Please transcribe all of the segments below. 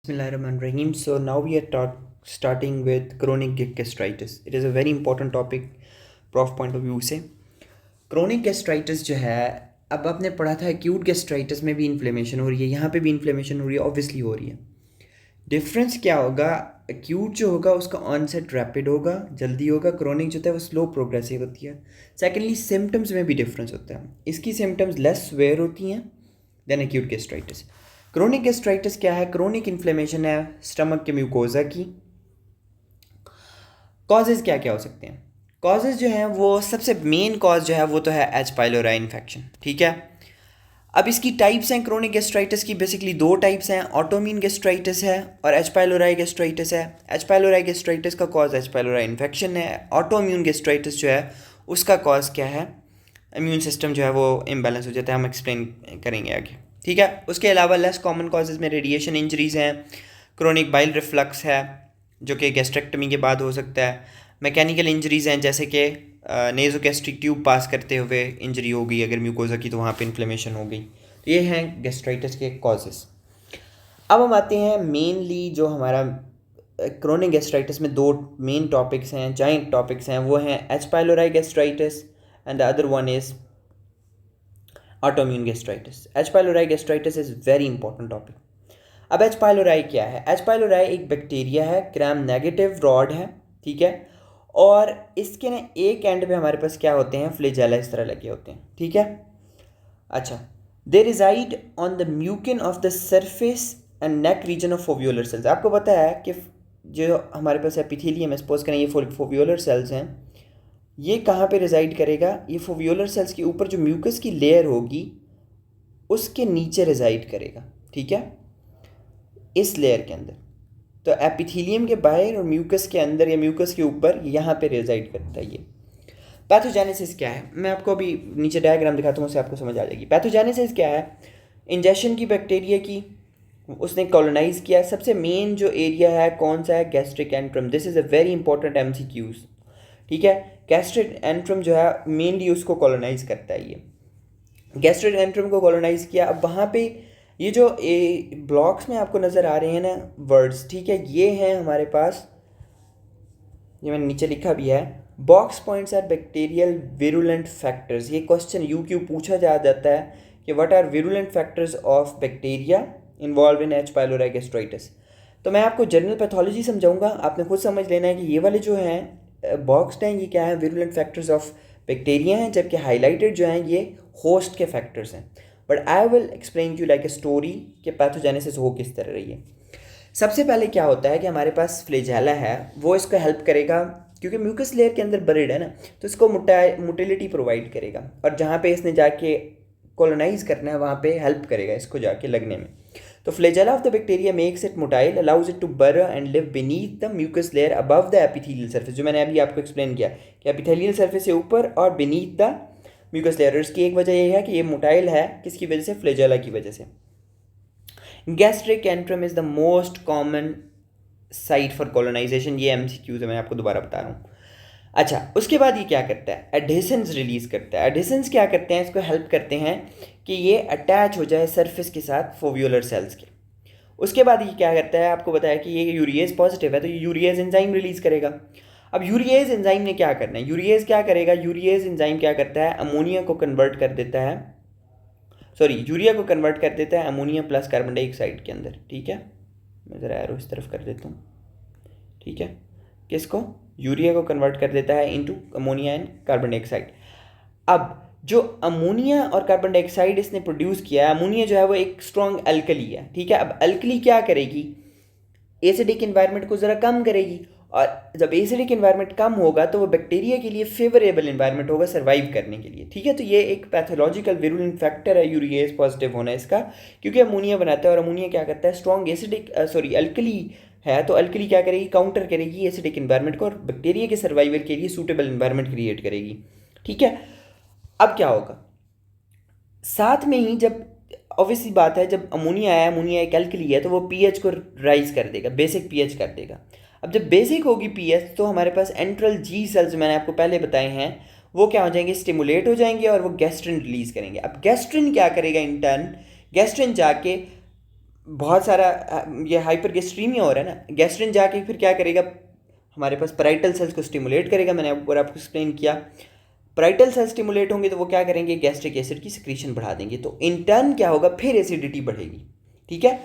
Bismillahirrahmanirrahim. So now we are starting with chronic gastritis. It is a very important topic prof point of view से. Chronic gastritis जो है, अब आपने पढ़ा था acute gastritis में भी इन्फ्लेमेशन हो रही है, यहाँ पे भी इन्फ्लेमेशन हो रही है, ऑब्वियसली हो रही है. डिफरेंस क्या होगा? एक्यूट जो होगा उसका ऑनसेट रैपिड होगा, जल्दी होगा. क्रोनिक जो होता है वो स्लो प्रोग्रेसिव होती है. सेकेंडली सिम्टम्स में भी डिफरेंस होता है. इसकी सिम्टम्स लेस स्वेयर होती हैं then acute gastritis. Chronic gastritis क्या है? क्रोनिक इन्फ्लेमेशन है स्टमक के म्यूकोजा की. कॉजेज़ क्या क्या हो सकते हैं? कॉजेज़ जो हैं वो सबसे मेन कॉज जो है वो तो है एच पाइलोराई इन्फेक्शन. ठीक है. अब इसकी टाइप्स हैं क्रोनिक गैस्ट्राइटिस की. बेसिकली दो टाइप्स हैं, ऑटोइम्यून गैस्ट्राइटिस है और एच पाइलोराई गैस्ट्राइटिस है. एच पाइलोराई गैस्ट्राइटिस का कॉज एच पाइलोराई इन्फेक्शन है. ऑटोइम्यून गैस्ट्राइटिस जो है उसका कॉज क्या है? इम्यून सिस्टम जो है वो इम्बैलेंस हो जाता है. हम एक्सप्लेन करेंगे आगे. ठीक है. उसके अलावा लेस कॉमन कॉजेज़ में रेडिएशन इंजरीज़ हैं, क्रोनिक बाइल रिफ्लक्स है जो कि गैस्ट्रेक्टमी के बाद हो सकता है, मैकेनिकल इंजरीज़ हैं जैसे कि नेज़ोगैस्ट्रिक ट्यूब पास करते हुए इंजरी हो गई अगर म्यूकोजा की तो वहाँ पे इन्फ्लेमेशन हो गई. तो ये हैं गैस्ट्राइटिस के कॉजेज़. अब हम आते हैं मेनली जो हमारा क्रोनिक गैस्ट्राइटिस में दो मेन टॉपिक्स हैं, जाइंट टॉपिक्स हैं. वो हैं H pylori gastritis and the other one is autoimmune gastritis. H pylori gastritis is very important topic. अब एच पाइलोराई क्या है? एच पाइलोराई एक बैक्टीरिया है, ग्राम नेगेटिव रॉड है. ठीक है. और इसके ना एक एंड पे हमारे पास क्या होते हैं? फ्लैजेला इस तरह लगे होते हैं. ठीक है. अच्छा. They reside on the mucin of the surface and neck region of foveolar cells. आपको पता है कि जो हमारे पास एपिथेलियम है, सपोज करें ये फोव्यूलर सेल्स हैं, ये कहाँ पे रिजाइड करेगा? ये फोव्यूलर सेल्स के ऊपर जो म्यूकस की लेयर होगी उसके नीचे रिजाइड करेगा. ठीक है. इस लेयर के अंदर. तो एपिथेलियम के बाहर और म्यूकस के अंदर या म्यूकस के ऊपर यहाँ पे रिजाइड करता है ये. पैथोजेनेसिस क्या है? मैं आपको अभी नीचे डायग्राम दिखाता हूँ, उससे आपको समझ आ जाएगी. पैथोजेनेसिस क्या है? इंजेक्शन की बैक्टीरिया की उसने कॉलोनाइज किया. सबसे मेन जो एरिया है कौन सा है? Gastric antrum. This is a very important MCQs. ठीक है. गैस्ट्रिक एंट्रम जो है मेनली उसको कॉलोनाइज करता है. ये गैस्ट्रिक एंट्रम को कॉलोनाइज किया. अब वहाँ पे ये जो ब्लॉक्स में आपको नज़र आ रहे हैं ना वर्ड्स, ठीक है, ये हैं हमारे पास, ये मैंने नीचे लिखा भी है. Box points are bacterial virulent factors. ये क्वेश्चन UQ पूछा जा जाता है कि what are virulent factors of bacteria involve in H pylori gastritis. तो मैं आपको जनरल पैथोलॉजी समझाऊंगा, आपने खुद समझ लेना है कि ये वाले जो हैं बॉक्स हैं ये क्या है? विरुलेंट फैक्टर्स ऑफ बैक्टीरिया हैं, जबकि हाईलाइटेड जो हैं ये होस्ट के फैक्टर्स हैं. But I will explain you like a story कि पैथोजेनेसिस हो किस तरह रही है. सबसे पहले क्या होता है कि हमारे पास फ्लैजेला है, वो इसको हेल्प करेगा क्योंकि म्यूकस लेयर के अंदर बरिड है ना, तो इसको मोटिलिटी प्रोवाइड करेगा और जहाँ पे इसने जाके कॉलोनाइज करना है वहाँ पे हेल्प करेगा इसको जाके लगने में. तो flagella of the bacteria makes it motile, allows it to burrow and live beneath the mucus layer above the epithelial surface. जो मैंने अभी आपको एक्सप्लेन किया कि एपिथेलियल सरफेस से ऊपर और बीनीथ द म्यूकस लेयर. इसकी एक वजह यह है कि ये मोटाइल है, किसकी वजह से? फ्लैजेला की वजह से. Gastric antrum is the most common site for colonization. ये MCQs है, मैं आपको दोबारा बता रहा हूँ. अच्छा, उसके बाद ये क्या करता है? एडहेसेंस रिलीज करता है. एडहेसेंस क्या करते हैं? इसको हेल्प करते हैं कि ये अटैच हो जाए सरफेस के साथ फोव्यूलर सेल्स के. उसके बाद ये क्या करता है? आपको बताया कि ये यूरिएज पॉजिटिव है तो ये यूरिएज एंजाइम रिलीज करेगा. अब यूरिएज एंजाइम ने क्या करना है? यूरिएज क्या करेगा? यूरिएज एंजाइम क्या करता है? अमोनिया को कन्वर्ट कर देता है, सॉरी यूरिया को कन्वर्ट कर देता है अमोनिया प्लस कार्बन डाइऑक्साइड के अंदर. ठीक है. मैं ज़रा एरो इस तरफ कर देता हूँ. ठीक है. किसको? यूरिया को कन्वर्ट कर देता है into ammonia and carbon dioxide. अब जो अमोनिया और कार्बन डाइऑक्साइड इसने प्रोड्यूस किया है, अमोनिया जो है वो एक स्ट्रॉन्ग अल्कली है. ठीक है. अब अल्कली क्या करेगी? एसिडिक इन्वायरमेंट को ज़रा कम करेगी, और जब एसिडिक इन्वायरमेंट कम होगा तो वो बैक्टीरिया के लिए फेवरेबल इन्वायरमेंट होगा सर्वाइव करने के लिए. ठीक है. तो ये एक पैथोलॉजिकल विरुलेंट फैक्टर है यूरिएज पॉजिटिव होना इसका, क्योंकि अमोनिया बनाता है और अमोनिया क्या करता है? स्ट्रॉन्ग एसिडिक अल्कली है, तो अल्कली क्या करेगी? काउंटर करेगी एसिडिक इन्वायरमेंट को और बैक्टीरिया के सर्वाइवल के लिए सूटेबल इन्वायरमेंट क्रिएट करेगी. ठीक है. अब क्या होगा? साथ में ही जब ऑब्वियसली बात है, जब अमोनिया आया, अमोनिया एक अल्कली है, तो वो पीएच को राइज कर देगा, बेसिक पीएच कर देगा. अब जब बेसिक होगी पीएच तो हमारे पास एंट्रल जी सेल्स मैंने आपको पहले बताए हैं वो क्या हो जाएंगे? स्टिमुलेट हो जाएंगे और वो गैस्ट्रिन रिलीज करेंगे. अब गैस्ट्रिन क्या करेगा? इन टर्न गैस्ट्रिन जाके बहुत सारा ये हाइपरगैस्ट्रीमिया हो रहा है ना, गैस्ट्रिन जाके फिर क्या करेगा, हमारे पास पैराइटल सेल्स को स्टिमुलेट करेगा। मैंने आपको एक्सप्लेन किया, पैराइटल सेल्स स्टिमुलेट होंगे तो वो क्या करेंगे, गैस्ट्रिक एसिड की सिक्रीशन बढ़ा देंगे, तो इन टर्न क्या होगा, फिर एसिडिटी बढ़ेगी। ठीक है,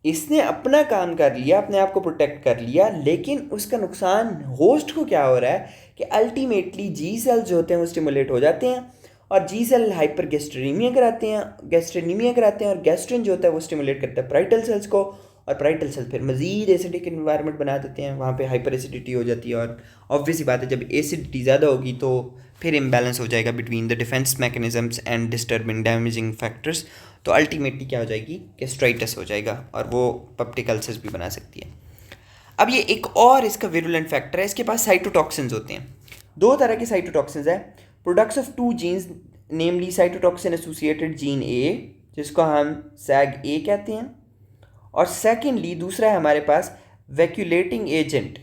इसने अपना काम कर लिया, अपने आप को प्रोटेक्ट कर लिया, लेकिन उसका नुकसान होस्ट को क्या हो रहा है कि अल्टीमेटली जी सेल्स जो होते हैं वो स्टिमुलेट हो जाते हैं और जी सेल हाइपरगैस्ट्रीमिया कराते हैं, गैस्ट्रेनीमिया कराते हैं, और गैस्ट्रिन जो होता है वो स्टिमुलेट करता है पैराइटल सेल्स को, और पैराइटल सेल फिर मजीद एसिडिक इन्वायरमेंट बना देते हैं, वहाँ पे हाइपर एसिडिटी हो जाती है। और ऑब्वियस बात है, जब एसिडिटी ज़्यादा होगी तो फिर इम्बैलेंस हो जाएगा between the defence mechanisms and disturbing damaging factors, तो अल्टीमेटली क्या हो जाएगी, गैस्ट्राइटिस हो जाएगा और वो पेप्टिक अल्सर्स भी बना सकती है। अब ये एक और इसका विरुलेंट फैक्टर है, इसके पास साइटोटॉक्सिन्स होते हैं। दो तरह के साइटोटॉक्सिन्स है, products of two genes, namely cytotoxin associated gene A, जिसको हम सैग ए कहते हैं, और सेकेंडली दूसरा है हमारे पास वैक्यूलेटिंग एजेंट।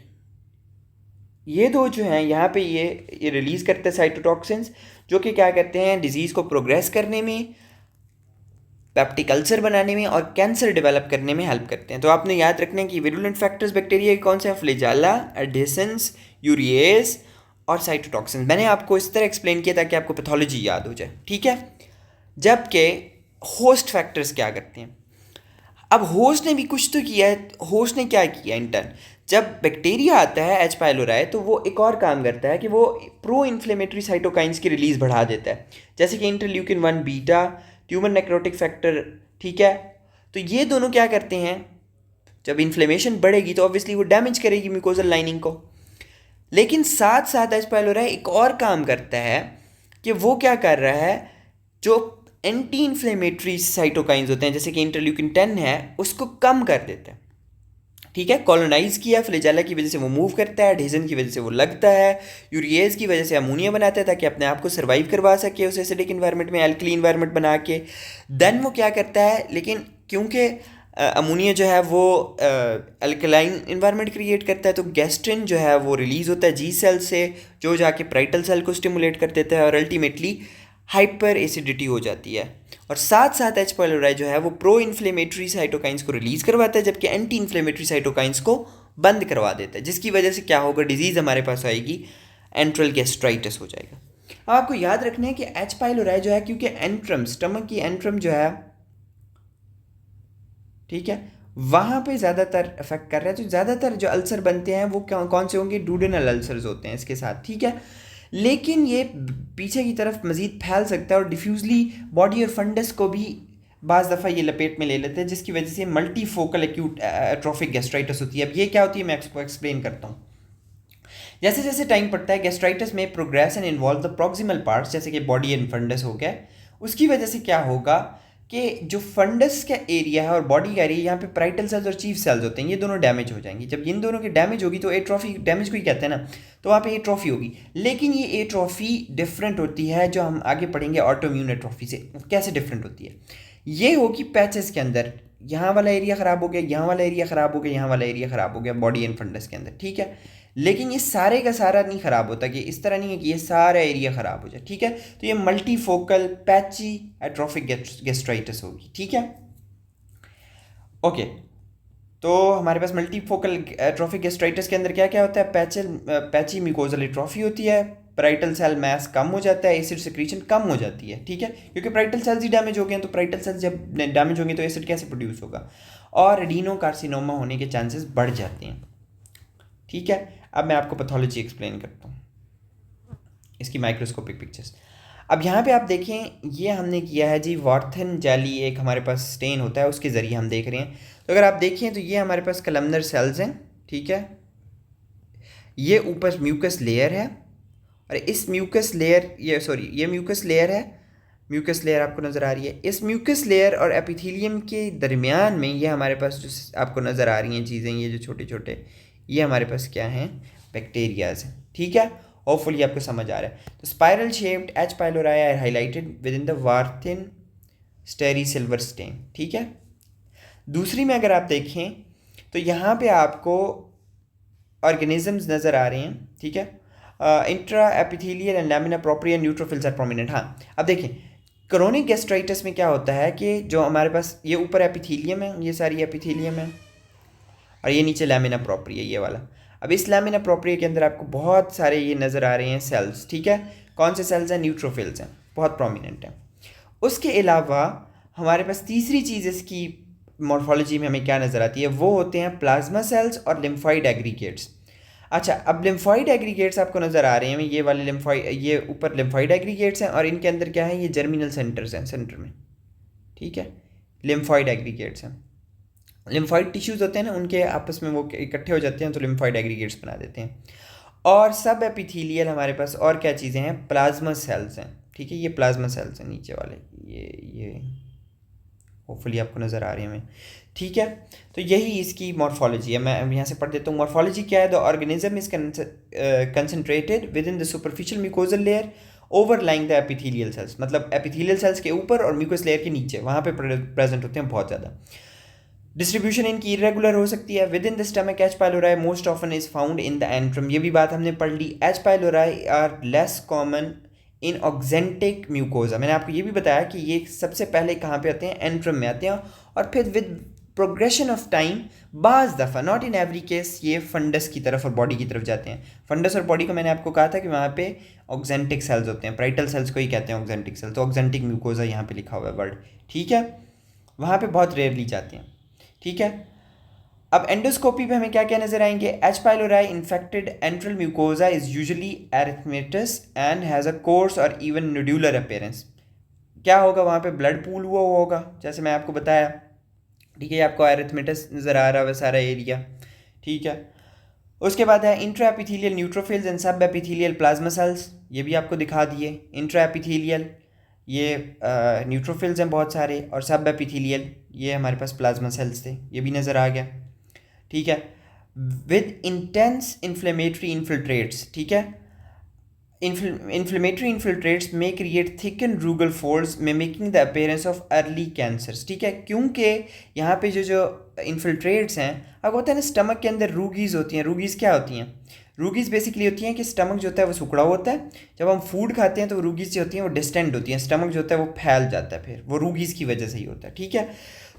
ये दो जो हैं यहाँ पे ये रिलीज़ करते हैं साइटोटॉक्सिन्स, जो कि क्या करते हैं, डिजीज़ को प्रोग्रेस करने में, पेप्टिक अल्सर बनाने में और कैंसर डेवलप करने में हेल्प करते हैं। तो आपने याद रखना है कि विरुलेंट फैक्टर्स बैक्टीरिया के कौन से हैं, फ्लैजेला, एडेसेंस, यूरिएज और साइटोटॉक्सिन। मैंने आपको इस तरह एक्सप्लेन किया ताकि आपको पैथोलॉजी याद हो जाए। ठीक है, जबकि होस्ट फैक्टर्स क्या करते हैं, अब होस्ट ने भी कुछ तो किया है। होस्ट ने क्या किया इन टर्न, जब बैक्टीरिया आता है एच पाइलोराई, तो वो एक और काम करता है कि वो प्रो इन्फ्लेमेटरी साइटोकाइंस की रिलीज़ बढ़ा देता है, जैसे कि interleukin 1 beta, tumour necrotic factor. ठीक है, तो ये दोनों क्या करते हैं, जब इन्फ्लेमेशन बढ़ेगी तो ऑब्वियसली वो डैमेज करेगी म्यूकोजल लाइनिंग को, लेकिन साथ साथ एच पाइलोराई एक और काम करता है कि वो क्या कर रहा है, जो एंटी इन्फ्लेमेटरी साइटोकाइंस होते हैं जैसे कि इंटरल्यूकिन 10 है, उसको कम कर देता है। ठीक है, कॉलोनाइज किया, फ्लैजेला की वजह से वो मूव करता है, एडहेजन की वजह से वो लगता है, यूरिएज की वजह से अमोनिया बनाता है ताकि अपने आप को सर्वाइव करवा सके उस एसिडिक इन्वायरमेंट में, एल्कली इन्वायरमेंट बना के। देन वो क्या करता है, लेकिन क्योंकि अमोनिया जो है वो अल्कलाइन इन्वायरमेंट क्रिएट करता है, तो गैस्ट्रिन जो है वो रिलीज़ होता है जी सेल से, जो जाके पैराइटल सेल को स्टिमुलेट कर देता है और अल्टीमेटली हाइपर एसिडिटी हो जाती है। और साथ साथ एच पाइलोराई जो है वो प्रो इन्फ्लेमेटरी साइटोकाइंस को रिलीज़ करवाता है, जबकि एंटी इन्फ्लेमेटरी साइटोकाइंस को बंद करवा देता है, जिसकी वजह से क्या होगा, डिजीज़ हमारे पास आएगी, एंट्रल गैस्ट्राइटिस हो जाएगा। अब आपको याद रखना है कि एच पाइलोराई जो है, क्योंकि एंट्रम, स्टमक की एंट्रम जो है, ठीक है, वहाँ पे ज़्यादातर इफेक्ट कर रहा है, तो ज़्यादातर जो अल्सर बनते हैं वो कौन से होंगे, डूडेनल अल्सर्स होते हैं इसके साथ। ठीक है, लेकिन ये पीछे की तरफ मज़ीद फैल सकता है और डिफ्यूजली बॉडी और फंडस को भी बाज़ दफ़ा ये लपेट में ले लेते हैं, जिसकी वजह से multi focal acute atrophic gastritis होती है। अब ये क्या होती है मैं आपको एक्सप्लेन करता हूँ। जैसे जैसे टाइम पड़ता है, गैस्ट्राइटिस में progress and involve the proximal parts, जैसे कि बॉडी एंड फंडस हो गया, उसकी वजह से क्या होगा कि जो फंडस का एरिया है और बॉडी का एरिया, यहाँ पे पैराइटल सेल्स और चीफ सेल्स होते हैं, ये दोनों डैमेज हो जाएंगी। जब इन दोनों की डैमेज होगी तो एट्रोफी, डैमेज को ही कहते हैं ना, तो वहाँ पे एट्रोफी होगी। लेकिन ये एट्रोफी डिफरेंट होती है, जो हम आगे पढ़ेंगे ऑटोइम्यून एट्रोफी से कैसे डिफरेंट होती है। ये होगी पैचेस के अंदर, यहाँ वाला एरिया ख़राब हो गया, यहाँ वाला एरिया ख़राब हो गया, यहाँ वाला एरिया ख़राब हो गया बॉडी एंड फंडस के अंदर। ठीक है, लेकिन ये सारे का सारा नहीं ख़राब होता, कि इस तरह नहीं है कि ये सारा एरिया ख़राब हो जाए। ठीक है, तो ये मल्टीफोकल पैची एट्रोफिक गैस्ट्राइटिस होगी। ठीक है, ओके, तो हमारे पास मल्टीफोकल एट्रोफिक गैस्ट्राइटिस के अंदर क्या क्या होता है, पैची म्यूकोजल एट्रोफी होती है, पैराइटल सेल मास कम हो जाता है, एसिड सिक्रीशन कम हो जाती है। ठीक है, क्योंकि पैराइटल सेल्स ही डैमेज हो गए हैं, तो पैराइटल सेल्स जब डैमेज होंगे तो एसिड कैसे प्रोड्यूस होगा, और एडिनोकार्सिनोमा होने के चांसेस बढ़ जाते हैं। ठीक है, अब मैं आपको पैथोलॉजी एक्सप्लेन करता हूँ, इसकी माइक्रोस्कोपिक पिक्चर्स। अब यहाँ पे आप देखें, ये हमने किया है जी, वार्थन जेली एक हमारे पास स्टेन होता है, उसके ज़रिए हम देख रहे हैं। तो अगर आप देखें तो ये हमारे पास कलमनर सेल्स हैं। ठीक है, ये ऊपर म्यूकस लेयर है, और इस म्यूकस लेयर, ये म्यूकस लेयर है, म्यूकस लेयर आपको नज़र आ रही है। इस म्यूकस लेयर और एपिथेलियम के दरमियान में ये हमारे पास जो आपको नज़र आ रही हैं चीज़ें, ये जो छोटे छोटे, ये हमारे पास क्या हैं, बैक्टीरियाज हैं। ठीक है, होपफुली आपको समझ आ रहा है। तो spiral shaped H pylori are highlighted within the Warthin Starry silver stain. ठीक है, दूसरी में अगर आप देखें तो यहाँ पे आपको ऑर्गेनिजम्स नज़र आ रहे हैं। ठीक है, intra epithelial and lamina propria neutrophils are prominent. हाँ, अब देखें, क्रोनिक गैस्ट्राइटिस में क्या होता है कि जो हमारे पास ये ऊपर एपिथेलियम है, ये सारी एपिथेलियम है, और ये नीचे लैमिना प्रोप्रिया ये वाला। अब इस लैमिना प्रोप्रिया के अंदर आपको बहुत सारे ये नज़र आ रहे हैं सेल्स, ठीक है। कौन से सेल्स हैं? न्यूट्रोफिल्स हैं, बहुत प्रोमिनेंट हैं। उसके अलावा हमारे पास तीसरी चीज़ इसकी मॉर्फोलॉजी में हमें क्या नज़र आती है, वो होते हैं प्लाज्मा सेल्स और लिम्फॉइड एग्रीगेट्स। अच्छा, अब लिम्फॉइड एग्रीगेट्स आपको नज़र आ रहे हैं, ये वाले लिम्फॉइड, ये ऊपर लिम्फॉइड एग्रीगेट्स हैं और इनके अंदर क्या है, ये जर्मिनल सेंटर्स हैं सेंटर में, ठीक है। लिम्फॉइड एग्रीगेट्स हैं, लिम्फॉइड टिश्यूज़ होते हैं ना, उनके आपस में वो इकट्ठे हो जाते हैं तो लिम्फॉइड एग्रीगेट्स बना देते हैं। और सब एपिथेलियल हमारे पास और क्या चीज़ें हैं, प्लाज्मा सेल्स हैं, ठीक है। ये प्लाज्मा सेल्स हैं नीचे वाले, ये होपफुली आपको नज़र आ रही है हमें, ठीक है। तो यही इसकी मॉर्फोलॉजी है। मैं यहाँ से पढ़ देता हूँ। मॉर्फोलॉजी क्या है? The organism is concentrated with in the superficial mucosal layer overlying the epithelial cells, मतलब एपिथेलियल सेल्स के ऊपर और म्यूकस लेयर के नीचे, वहाँ पे प्रेजेंट होते हैं बहुत ज़्यादा। डिस्ट्रीब्यूशन इनकी इरेगुलर हो सकती है। Within the stomach H pylori most often is found in the antrum, ये भी बात हमने पढ़ ली। H pylori are less common in oxyntic mucosa, मैंने आपको ये भी बताया कि ये सबसे पहले कहाँ पे आते हैं, एंट्रम में आते हैं, और फिर विद प्रोग्रेशन ऑफ टाइम बाज़ दफ़ा, नॉट इन एवरी केस, ये फंडस की तरफ और बॉडी की तरफ जाते हैं। फंडस और बॉडी को मैंने आपको कहा था कि वहाँ पे ऑक्जेंटिक सेल्स होते हैं, प्राइटल सेल्स को ही कहते हैं ऑक्जेंटिक सेल्स, तो ऑक्जेंटिक म्यूकोजा यहाँ पे लिखा हुआ है वर्ड, ठीक है। वहाँ पे बहुत रेयरली जाते हैं, ठीक है। अब एंडोस्कोपी पे हमें क्या क्या नजर आएंगे? H pylori infected enteral mucosa is usually erythematous and has a course और इवन नोड्यूलर अपीयरेंस। क्या होगा? वहाँ पे ब्लड पूल हुआ होगा, जैसे मैं आपको बताया, ठीक है। आपको एरिथमेटस नज़र आ रहा है सारा एरिया, ठीक है। उसके बाद है इंट्रा एपिथेलियल न्यूट्रोफिल्स एंड सब एपिथेलियल प्लाज्मा सेल्स, ये भी आपको दिखा दिए। इंट्रा एपिथेलियल ये न्यूट्रोफिल्स हैं बहुत सारे, और सब एपिथेलियल ये हमारे पास प्लाज्मा सेल्स थे, ये भी नज़र आ गया, ठीक है। विद इंटेंस इन्फ्लेमेटरी इन्फिल्ट्रेट्स, ठीक है। Inflammatory infiltrates may create thickened rugal folds mimicking the appearance of early cancers, ठीक है। क्योंकि यहाँ पे जो इन्फिल्ट्रेट्स हैं, अब होता है ना स्टमक के अंदर रूगीज़ होती हैं। रूगीज़ क्या होती हैं? रूगीज़ बेसिकली होती हैं कि स्टमक जो होता है वो सिकुड़ा होता है, जब हम फूड खाते हैं तो रूगीज़ जो होती हैं वो डिस्टेंड होती हैं, स्टमक जो होता है वो फैल जाता है, फिर वो रूगीज़ की वजह से ही होता है, ठीक है।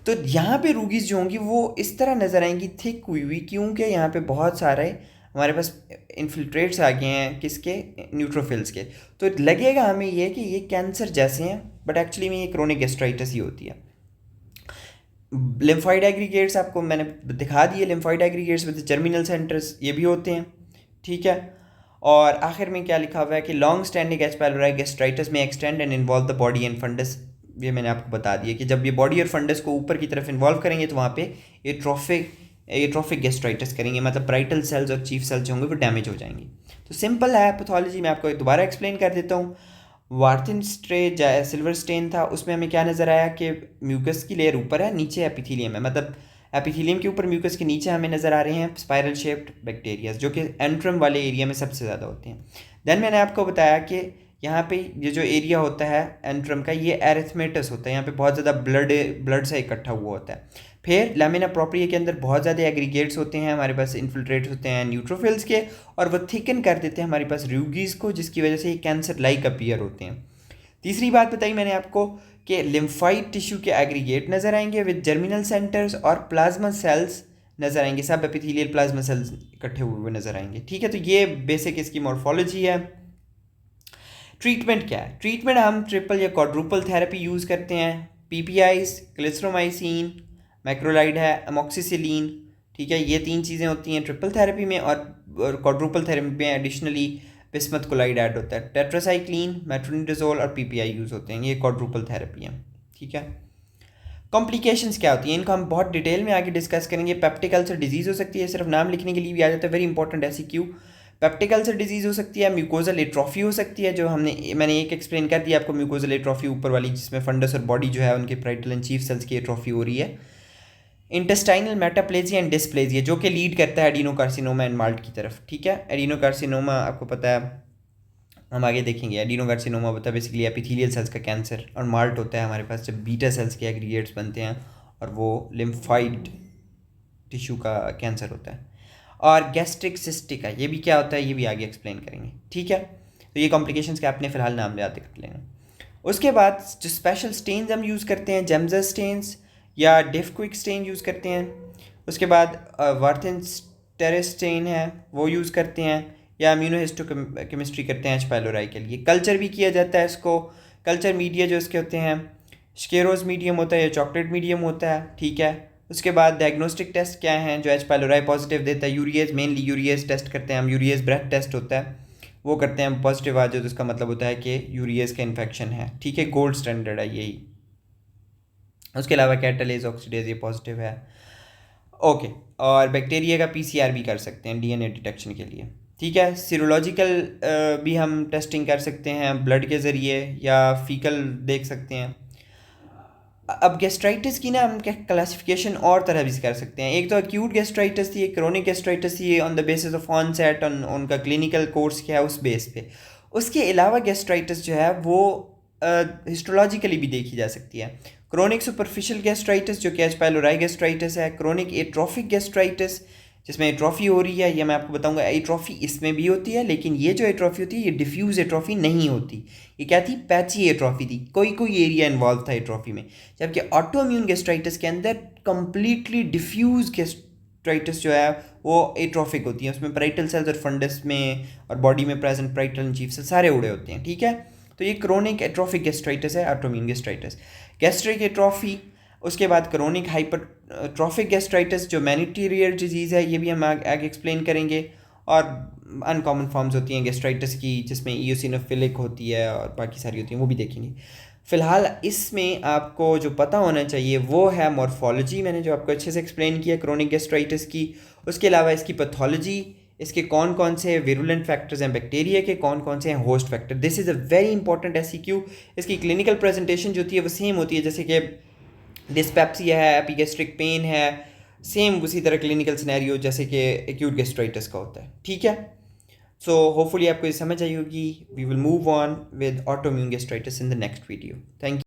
तो यहाँ पे रूगीज़ जो होंगी वो इस तरह नज़र आएंगी, थिक हुई हुई, क्योंकि यहाँ पे बहुत सारे हमारे पास इन्फिल्ट्रेट्स आ गए हैं, किसके? न्यूट्रोफिल्स के। तो लगेगा हमें ये कि ये कैंसर जैसे हैं, बट एक्चुअली में ये क्रोनिक गैस्ट्राइटिस ही होती है। लिम्फॉइड एग्रीगेट्स आपको मैंने दिखा दिए, lymphoid aggregates with germinal centres ये भी होते हैं, ठीक है। और आखिर में क्या लिखा हुआ है कि long standing H pylori gastritis में extend and involve the body and fundus, ये मैंने आपको बता दिया कि जब ये बॉडी और फंडस को ऊपर की तरफ इन्वॉल्व करेंगे तो वहाँ पे एट्रोफिक गैस्ट्राइटिस करेंगे, मतलब ब्राइटल सेल्स और चीफ सेल्स जो होंगे वो डैमेज हो जाएंगी। तो सिंपल है पैथोलॉजी, मैं आपको दोबारा एक्सप्लेन कर देता हूँ। वार्थिन सिल्वर स्टेन था, उसमें हमें क्या नज़र आया कि म्यूकस की लेयर ऊपर है, नीचे एपिथेलियम है, मतलब एपिथेलियम के ऊपर म्यूकस के नीचे हमें नज़र आ रहे हैं स्पाइरल शेप्ड बैक्टीरियाज, जो कि एंट्रम वाले एरिया में सबसे ज़्यादा होते हैं। देन मैंने आपको बताया कि यहाँ पे ये जो एरिया होता है एंट्रम का, ये एरिथमेटस होता है, यहाँ पे बहुत ज़्यादा ब्लड से इकट्ठा हुआ होता है। फिर लैमिना प्रोप्रिया के अंदर बहुत ज़्यादा एग्रीगेट्स होते हैं, हमारे पास इन्फिल्ट्रेट्स होते हैं न्यूट्रोफिल्स के, और वो थिकन कर देते हैं हमारे पास रूगीज़ को, जिसकी वजह से ये कैंसर लाइक अपीयर होते हैं। तीसरी बात बताई मैंने आपको कि लिम्फाइड टिश्यू के एग्रीगेट नज़र आएंगे विद जर्मिनल सेंटर्स, और प्लाज्मा सेल्स नज़र आएंगे, सब एपिथेलियल प्लाज्मा सेल्स इकट्ठे हुए नज़र आएंगे, ठीक है। तो ये बेसिक इसकी मॉर्फोलॉजी है। ट्रीटमेंट क्या है? ट्रीटमेंट हम ट्रिपल या क्वाड्रुपल थेरेपी यूज़ करते हैं। पीपीआईज, क्लिस्ट्रोमाइसिन, मैक्रोलाइड है, अमोक्सिसिलिन, ठीक है। ये 3 चीज़ें होती हैं ट्रिपल थेरेपी में, और क्वाड्रुपल थेरेपी में एडिशनली बिस्मथ कोलाइड ऐड होता है। टेट्रासाइक्लिन, मेट्रोनिडाजोल और पीपीआई यूज़ होते हैं, ये क्वाड्रुपल थेरेपी है, ठीक है। कॉम्प्लिकेशंस क्या होती हैं, इनको हम बहुत डिटेल में आगे डिस्कस करेंगे। पेप्टिक अल्सर डिजीज़ हो सकती है, सिर्फ नाम लिखने के लिए भी आ जाता है, very important MCQ. Peptic ulcer disease हो सकती है, म्यूकोजल एट्रोफी हो सकती है, जो मैंने एक एक्सप्लेन कर दिया आपको, म्यूकोजल एट्रोफी ऊपर वाली, जिसमें फंडस और बॉडी जो है उनके ब्राइटल एंड चीफ सेल्स की एट्रोफी हो रही है। इंटेस्टाइनल मेटाप्लेजिया एंड डिस्प्लेजिया, जो कि लीड करता है एडिनोकार्सिनोमा एंड माल्ट की तरफ, ठीक है। एडिनोकार्सिनोमा आपको पता है, हम आगे देखेंगे। एडिनोकार्सिनोमा होता है बेसिकली एपिथेलियल सेल्स का कैंसर, और माल्ट होता है हमारे पास जब बीटा सेल्स के एग्रीगेट्स बनते हैं और वो लिम्फाइड टिश्यू का कैंसर होता है। और गैस्ट्रिक सिस्टिक है, ये भी क्या होता है, ये भी आगे एक्सप्लेन करेंगे, ठीक है। तो ये कॉम्प्लिकेशंस के आपने फ़िलहाल नाम याद कर लेना। उसके बाद जो स्पेशल स्टेन्स हम यूज़ करते हैं, जेमजा स्टेन्स या डिफक्विक स्टेन यूज़ करते हैं। उसके बाद वार्थन टेरेस स्टेन है वो यूज़ करते हैं, या इम्यूनोहिस्टोकेमिस्ट्री करते हैं एच पाइलोराई के लिए। कल्चर भी किया जाता है इसको। कल्चर मीडिया जो इसके होते हैं, स्केरोज मीडियम होता है या चॉकलेट मीडियम होता है, ठीक है। उसके बाद डायग्नोस्टिक टेस्ट क्या हैं जो एच पाइलोराई पॉजिटिव देता है? यूरिएज, मेनली यूरिएज टेस्ट करते हैं हम। यूरिएज ब्रेथ टेस्ट होता है, वो करते हैं। पॉजिटिव आ जाए तो उसका मतलब होता है कि यूरिएज का इन्फेक्शन है, ठीक है। गोल्ड स्टैंडर्ड है यही। उसके अलावा कैटालेज ऑक्सीडेज ये पॉजिटिव है, ओके। और बैक्टीरिया का पीसीआर भी कर सकते हैं डीएनए डिटेक्शन के लिए, ठीक है। सीरोलॉजिकल भी हम टेस्टिंग कर सकते हैं ब्लड के ज़रिए, या फीकल देख सकते हैं। अब गैस्ट्राइटिस की ना हम क्लासिफिकेशन और तरह भी कर सकते हैं। एक तो एक्यूट गैस्ट्राइटिस थी, एक क्रोनिक गैस्ट्राइटिस थी, on the basis of onset, उनका क्लिनिकल कोर्स क्या है उस बेस पे। उसके अलावा गैस्ट्राइटिस जो है वो हिस्टोलॉजिकली भी देखी जा सकती है। क्रोनिक सुपरफिशियल गैस्ट्राइटिस जो कि एच पाइलोराई गैस्ट्राइटिस है। क्रोनिक एट्रोफिक गैस्ट्राइटिस जिसमें एट्रॉफी हो रही है, ये मैं आपको बताऊंगा। एट्रॉफी इसमें भी होती है, लेकिन ये जो एट्रॉफी होती है ये डिफ्यूज़ एट्रॉफी नहीं होती। ये क्या थी? पैची एट्रॉफी थी, कोई कोई एरिया इन्वॉल्व था एट्रॉफी में। जबकि ऑटो इम्यून गैस्ट्राइटिस के अंदर कंप्लीटली डिफ्यूज़ गैस्ट्राइटिस जो है वो एट्रॉफिक होती है। उसमें पैराइटल सेल्स और फंडस में और बॉडी में प्रेजेंट पैराइटल चीफ सेल्स सारे उड़े होते हैं, ठीक है। तो ये क्रोनिक एट्रॉफिक गैस्ट्राइटिस है, auto immune gastritis. Gastric atrophy, उसके बाद क्रोनिक हाइपरट्रॉफिक गैस्ट्राइटिस जो मैनिटेरियर डिजीज़ है, ये भी हम आगे एक्सप्लेन करेंगे। और अनकॉमन फॉर्म्स होती हैं गैस्ट्राइटिस की जिसमें ईओसिनोफिलिक होती है और बाकी सारी होती हैं, वो भी देखेंगे। फ़िलहाल इसमें आपको जो पता होना चाहिए वो है मॉर्फोलॉजी, मैंने जो आपको अच्छे से एक्सप्लेन किया क्रोनिक गैस्ट्राइटिस की। उसके अलावा इसकी पैथोलॉजी, इसके कौन कौन से विरुलेंट फैक्टर्स हैं बैक्टीरिया के, कौन कौन से हैं host factor. This is a very important SCQ. इसकी क्लिनिकल प्रेजेंटेशन जो होती है वो सेम होती है, जैसे कि डिस्पेप्सिया है, एपिगैस्ट्रिक पेन है, सेम उसी तरह क्लिनिकल सिनेरियो जैसे कि एक्यूट गैस्ट्राइटिस का होता है, ठीक है। सो होपफुली आपको ये समझ आई होगी। We will move on with autoimmune gastritis in the next video. Thank you.